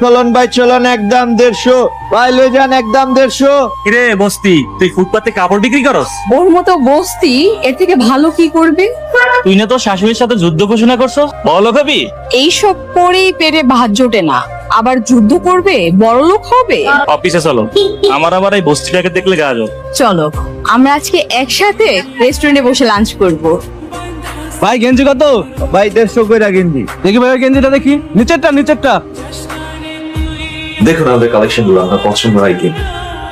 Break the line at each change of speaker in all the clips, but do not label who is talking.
চলন ভাই চলন একদম 150 ভাই লই যান একদম 150।
কিরে বস্তি, তুই ফুটপাতে কাপড় বিক্রি করস?
ওর মতো বস্তি এর থেকে ভালো কি করবে?
তুই না তো শাশুড়ির সাথে যুদ্ধ ঘোষণা করছো, বলো কবি।
এইসব করেই পেটে ভাত জোটে না, আবার যুদ্ধ করবে, বড়লোক হবে।
অফিসে চলো, আমার এই বস্তিটাকে দেখলে গা জ্বলে।
চলো আমরা আজকে একসাথে রেস্টুরেন্টে বসে লাঞ্চ করব।
ভাই গেঞ্জি কত?
ভাই 150 কইরা গেঞ্জি।
দেখি ভাই গেঞ্জিটা দেখি, নিচেরটা।
দেখুন আমাদের কালেকশন গুলো আপনার পছন্দ হয় কি?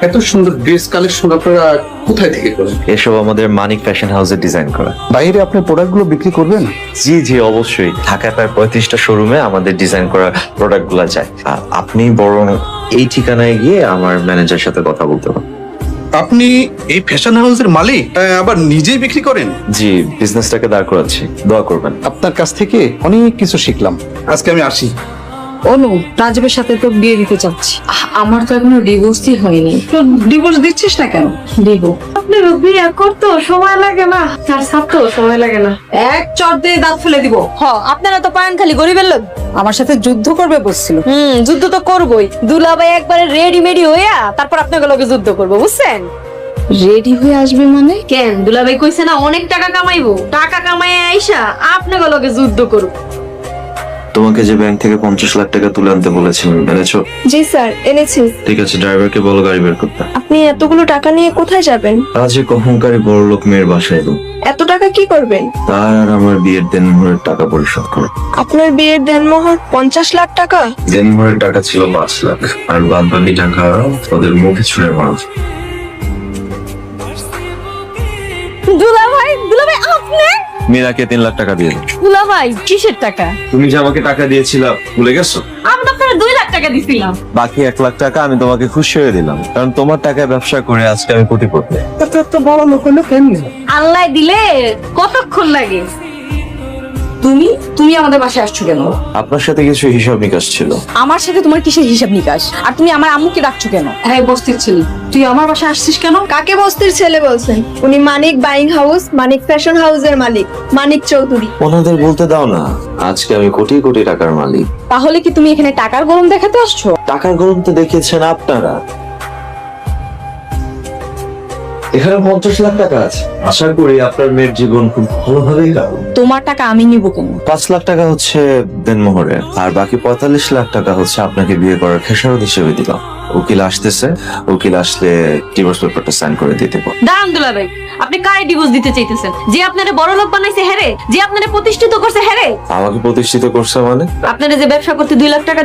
এত সুন্দর ড্রেস কালেকশন আপনারা কোথায় থেকে করেন?
এসব আমাদের মানিক ফ্যাশন হাউসে ডিজাইন করা।
বাইরে আপনি প্রোডাক্টগুলো বিক্রি করবেন?
জি অবশ্যই, ঢাকায় প্রায় 35টা শোরুমে আমাদের ডিজাইন করা প্রোডাক্ট গুলা যায়। আপনি বরং এই ঠিকানায় গিয়ে আমার ম্যানেজার সাথে কথা বলতে পারেন।
আপনি এই ফ্যাশন হাউসের মালিক, আবার নিজেই বিক্রি করেন?
জি, বিজনেসটাকে দাঁড় করাচ্ছি, দোয়া করবেন।
আপনার কাছ থেকে অনেক কিছু শিখলাম, আজকে আমি আসি।
অনু, রাজবের সাথে তো বিয়ে দিতে চাচ্ছি। আমার তো এখনো ডিভোর্সই হয়নি। তো ডিভোর্স দিচ্ছিস না কেন? দিব।
আপনার বিয়ে করতে সময় লাগে না, আর ছাড়তেও সময় লাগে না।
এক চট দিয়ে দাঁত ফেলে দিব।
আপনারা তো পান খালি গরিবের লোক।
আমার সাথে যুদ্ধ করবে বলছিল।
যুদ্ধ তো করবই। দুলাভাই একবারে রেডি হইয়া তারপর আপনাকে লগে যুদ্ধ করবো, বুঝছেন?
রেডি হয়ে আসবে মানে?
কেন, দুলাভাই কইছে না অনেক টাকা কামাইবো, টাকা কামাই আইসা আপনাকে লগে যুদ্ধ করবো।
তোমাকে যে ব্যাংক থেকে 50 লাখ টাকা তুলে আনতে বলেছিলাম, এনেছো?
জি স্যার, এনেছি।
ঠিক আছে, ড্রাইভারকে বলো গাড়ি বের করতে।
আপনি এতগুলো টাকা নিয়ে কোথায় যাবেন?
আজ এক অহংকারী বড় লোক মেয়ের বাসায় এলো,
এত টাকা কি করবেন?
তার আর আমার বিয়ের দেনমোহরের টাকা পরিশোধ করে।
আপনার বিয়ের দেনমোহর 50 লাখ টাকা?
দেনমোহরের টাকা ছিল 5 লাখ, আর বাদ বাকি টাকা ওদের মুখে ছুঁড়ে মারা।
দুলাভাই আপনি?
মীরাকে 3 লাখ টাকা দিয়ে দাও।
দুলাভাই কিসের টাকা?
তুমি যে আমাকে টাকা দিয়েছিলা ভুলে গেছো?
আমি তো আপনার 2 লাখ টাকা দিছিলাম।
বাকি 1 লাখ টাকা আমি তোমাকে খুশি হয়ে দিলাম, কারণ তোমার টাকায় ব্যবসা করে আজকে আমি কোটিপতি।
তো বড় লোক হলো কেমনি?
আল্লাহ দিলে কতক্ষণ লাগে?
তুমি আমাদের বাসায় আসছো কেন?
আপনার সাথে কিছু হিসাব নিকাশ ছিল।
আমার সাথে তোমার কিসের হিসাব নিকাশ? আর তুমি আমার আম্মুকে ডাকছো কেন? হ্যাঁ, বস্তির ছেলে, তুই আমার বাসায় আসছিস কেন?
কাকে বস্তির ছেলে বলছেন? উনি মানিক বাইং হাউস, মানিক ফ্যাশন হাউসের মালিক, মানিক চৌধুরী।
ওনাদের বলতে দাও না, আজকে আমি কোটি কোটি টাকার মালিক।
তাহলে কি তুমি এখানে টাকার গরম দেখাতে আসছো?
টাকার গরম তো দেখিয়েছেন আপনারা। এখানে 50 লাখ টাকা আছে, আশা করি আপনার মেয়ের জীবন খুব ভালোভাবেই কাটবে।
তোমার টাকা আমি নিব কেন?
5 লাখ টাকা হচ্ছে দেনমোহরে, আর বাকি 45 লাখ টাকা হচ্ছে আপনাকে বিয়ে করার খেসারত হিসেবে দিলাম। উকিল আসতেছে, উকিল আসলে ডিভোর্স পেপারটা সাইন করে দিতে পারবো।
দাঁড়ান দুলাভাই, আপনি কারে ডিভোর্স দিতে চাইতেছেন? যে আপনারে বড় লোক বানাইছে হেরে, যে আপনারে প্রতিষ্ঠিত করছে হেরে,
আমাকে প্রতিষ্ঠিত করছে মানে?
আপনারে যে ব্যবসা করতে 2 লাখ টাকা